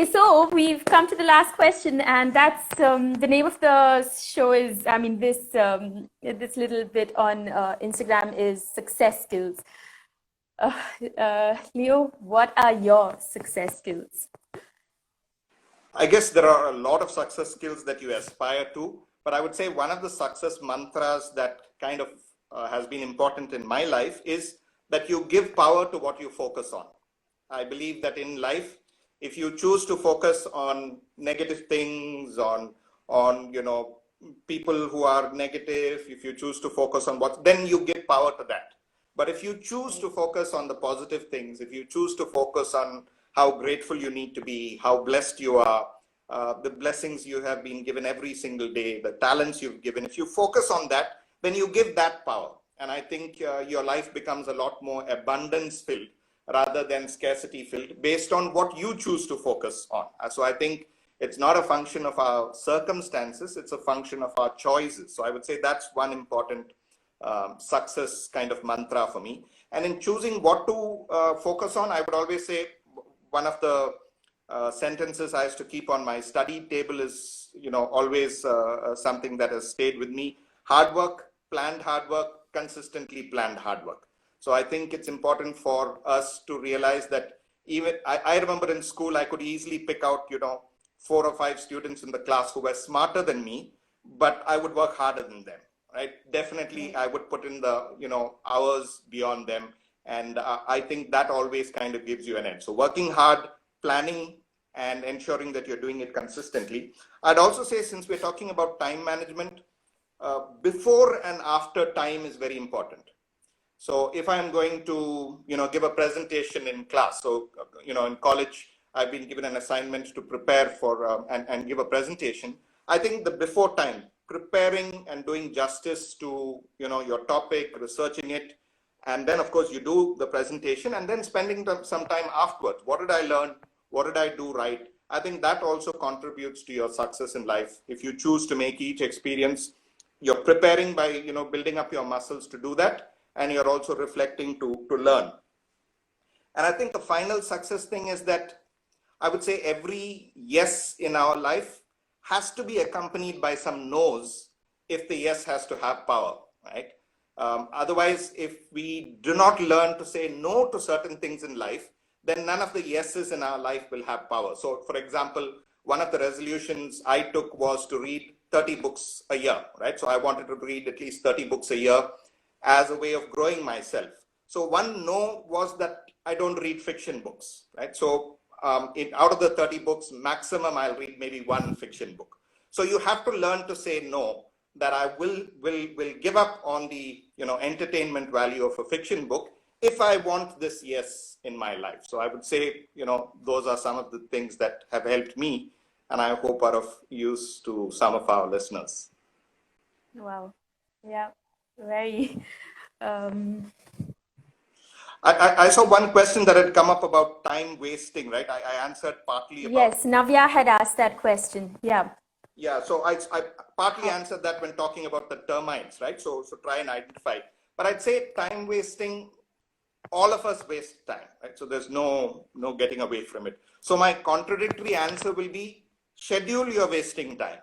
Okay, so we've come to the last question, and that's the name of the show is, this little bit on Instagram is success skills. Leo, what are your success skills? I guess there are a lot of success skills that you aspire to, but I would say one of the success mantras that kind of has been important in my life is that you give power to what you focus on. I believe that in life, if you choose to focus on negative things, on people who are negative, if you choose to focus on then you give power to that. But if you choose to focus on the positive things, if you choose to focus on how grateful you need to be, how blessed you are, the blessings you have been given every single day, the talents you've given, if you focus on that, then you give that power. And I think your life becomes a lot more abundance filled rather than scarcity filled based on what you choose to focus on. So I think it's not a function of our circumstances, it's a function of our choices. So I would say that's one important success kind of mantra for me. And in choosing what to focus on, I would always say one of the sentences I used to keep on my study table is, always something that has stayed with me. Hard work, planned hard work, consistently planned hard work. So I think it's important for us to realize that even I remember in school, I could easily pick out, 4 or 5 students in the class who were smarter than me, but I would work harder than them, right? Definitely, I would put in the, hours beyond them. And I think that always kind of gives you an edge. So working hard, planning, and ensuring that you're doing it consistently. I'd also say, since we're talking about time management, before and after time is very important. So if I'm going to, give a presentation in class, so, in college, I've been given an assignment to prepare for and give a presentation. I think the before time, preparing and doing justice to, your topic, researching it, and then of course you do the presentation and then spending some time afterwards. What did I learn? What did I do right? I think that also contributes to your success in life. If you choose to make each experience, you're preparing by, building up your muscles to do that. And you're also reflecting to learn. And I think the final success thing is that I would say every yes in our life has to be accompanied by some no's if the yes has to have power, right? Otherwise, if we do not learn to say no to certain things in life, then none of the yeses in our life will have power. So for example, one of the resolutions I took was to read 30 books a year, right? So I wanted to read at least 30 books a year as a way of growing myself. So one no was that I don't read fiction books, right? So out of the 30 books, maximum I'll read maybe 1 fiction book. So you have to learn to say no, that I will give up on the entertainment value of a fiction book if I want this yes in my life. So I would say, those are some of the things that have helped me, and I hope are of use to some of our listeners. Wow. Yeah. Very. I saw one question that had come up about time wasting, right? I answered partly about. Yes, Navya had asked that question. Yeah. Yeah, so I partly answered that when talking about the termites, right? So try and identify. But I'd say time wasting, all of us waste time, right? So there's no getting away from it. So my contradictory answer will be schedule your wasting time.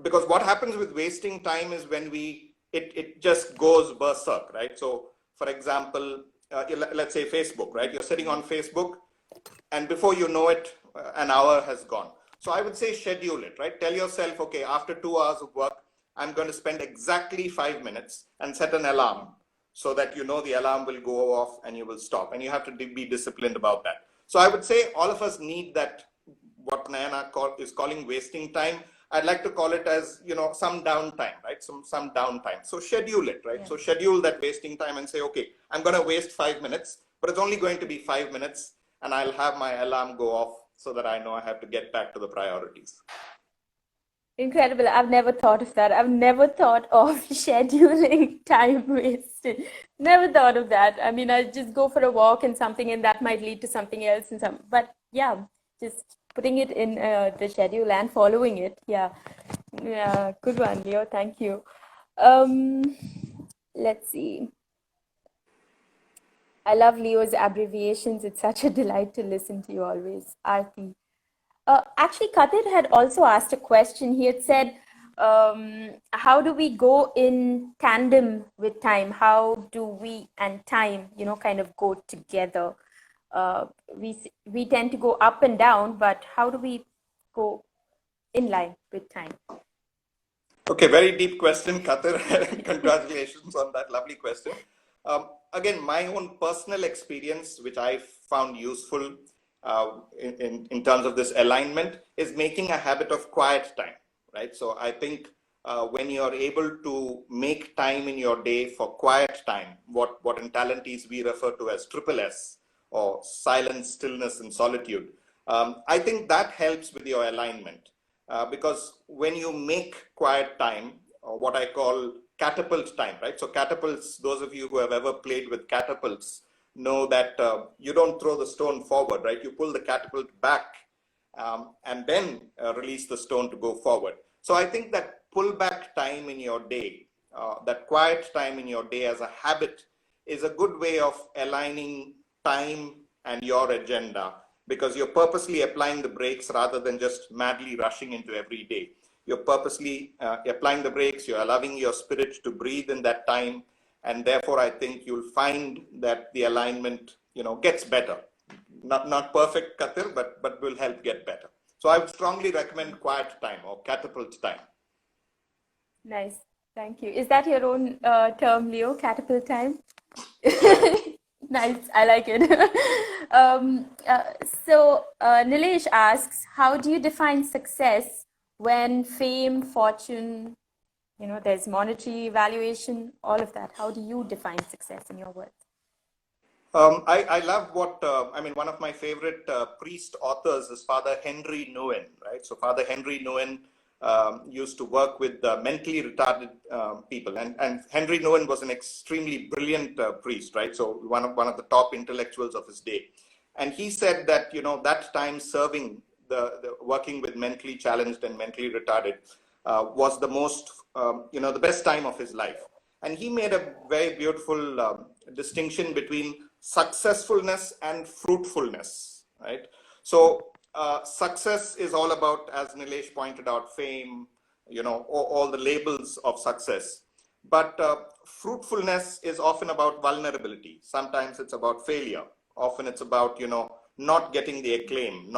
Because what happens with wasting time is when it just goes berserk, right? So for example, let's say Facebook, right? You're sitting on Facebook and before you know it, an hour has gone. So I would say schedule it, right? Tell yourself, okay, after 2 hours of work, I'm going to spend exactly 5 minutes and set an alarm so that the alarm will go off and you will stop. And you have to be disciplined about that. So I would say all of us need that, what Nayana is calling wasting time. I'd like to call it as, some downtime, right? Some downtime. So schedule it, right? Yeah. So schedule that wasting time and say, okay, I'm going to waste 5 minutes, but it's only going to be 5 minutes and I'll have my alarm go off so that I know I have to get back to the priorities. Incredible. I've never thought of that. I've never thought of scheduling time wasted. Never thought of that. I mean, I just go for a walk and something, and that might lead to something else. But yeah, just putting it in the schedule and following it. Yeah. Yeah. Good one, Leo. Thank you. Let's see. I love Leo's abbreviations. It's such a delight to listen to you always. Aarti. Actually, Kadir had also asked a question. He had said, how do we go in tandem with time? How do we and time, kind of go together? We tend to go up and down, but how do we go in line with time? Okay, very deep question, Katar. Congratulations on that lovely question. Again, my own personal experience, which I found useful in terms of this alignment, is making a habit of quiet time, right? So I think when you're able to make time in your day for quiet time, what in TalentEase we refer to as triple S, or silence, stillness, and solitude, I think that helps with your alignment. Because when you make quiet time, or what I call catapult time, right? So catapults, those of you who have ever played with catapults know that you don't throw the stone forward, right? You pull the catapult back and then release the stone to go forward. So I think that pull back time in your day, that quiet time in your day as a habit, is a good way of aligning time and your agenda, because you're purposely applying the brakes rather than just madly rushing into every day. You're purposely applying the brakes, you're allowing your spirit to breathe in that time, and therefore I think you'll find that the alignment, gets better. Not perfect, Katir, but will help get better. So I would strongly recommend quiet time or catapult time. Nice, thank you. Is that your own term, Leo? Catapult time? Nice, I like it. So Nilesh asks, how do you define success when fame, fortune, there's monetary valuation, all of that? How do you define success in your words? I love what, one of my favorite priest authors is Father Henry Nguyen, right? So Father Henry Nguyen used to work with mentally retarded people, and Henry Nguyen was an extremely brilliant priest, right? So one of the top intellectuals of his day, and he said that that time serving the working with mentally challenged and mentally retarded was the most the best time of his life, and he made a very beautiful distinction between successfulness and fruitfulness, right? So success is all about, as Nilesh pointed out, fame, all the labels of success. But fruitfulness is often about vulnerability. Sometimes it's about failure. Often it's about, not getting the acclaim,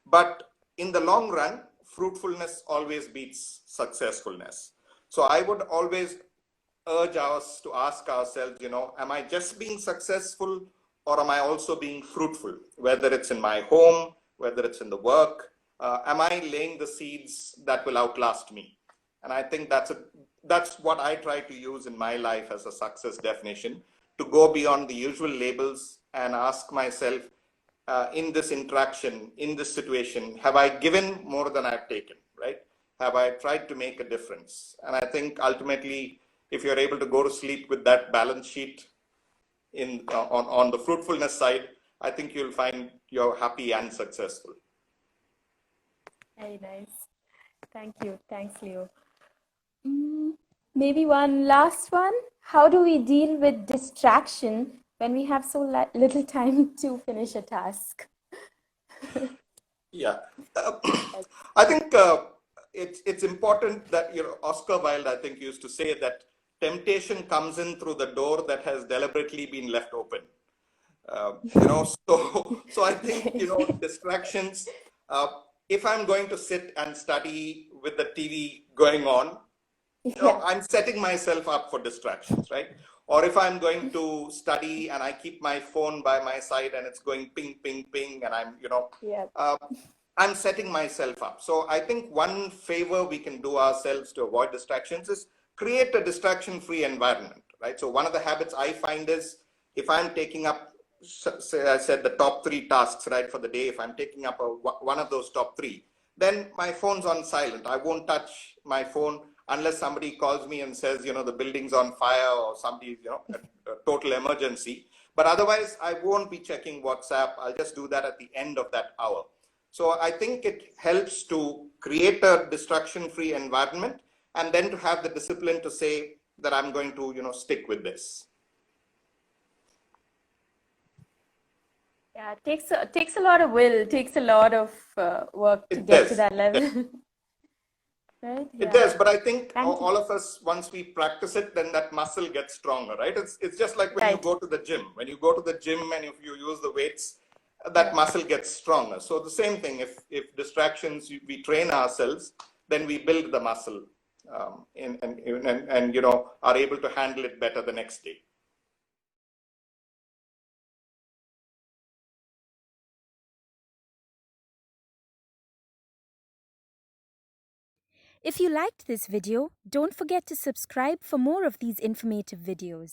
but in the long run, fruitfulness always beats successfulness. So I would always urge us to ask ourselves, am I just being successful, or am I also being fruitful? Whether it's in my home, whether it's in the work, am I laying the seeds that will outlast me? And I think that's what I try to use in my life as a success definition, to go beyond the usual labels and ask myself, in this interaction, in this situation, have I given more than I've taken, right? Have I tried to make a difference? And I think ultimately, if you're able to go to sleep with that balance sheet on the fruitfulness side, I think you'll find you're happy and successful. Very nice. Thank you. Thanks, Leo. Maybe one last one. How do we deal with distraction when we have so little time to finish a task? Yeah. I think it's important that, Oscar Wilde, I think, used to say that temptation comes in through the door that has deliberately been left open. So I think, distractions, if I'm going to sit and study with the TV going on, I'm setting myself up for distractions, right? Or if I'm going to study and I keep my phone by my side and it's going ping, ping, ping, and I'm setting myself up. So I think one favor we can do ourselves to avoid distractions is create a distraction-free environment, right? So one of the habits I find is, if I'm taking up, say I said the top 3 tasks, right, for the day, if I'm taking up one of those top 3, then my phone's on silent. I won't touch my phone unless somebody calls me and says, the building's on fire, or somebody, a total emergency. But otherwise, I won't be checking WhatsApp. I'll just do that at the end of that hour. So I think it helps to create a distraction-free environment, and then to have the discipline to say that I'm going to, stick with this. Yeah, it takes a lot of will, it takes a lot of work to It get to does. that level. Right? It Yeah. does, but I think Thank you. all of us, once we practice it, then that muscle gets stronger, right? It's just like when you Right. go to the gym. When you go to the gym and if you use the weights, that Yeah. muscle gets stronger. So the same thing, if distractions, we train ourselves, then we build the muscle, and are able to handle it better the next day. If you liked this video, don't forget to subscribe for more of these informative videos.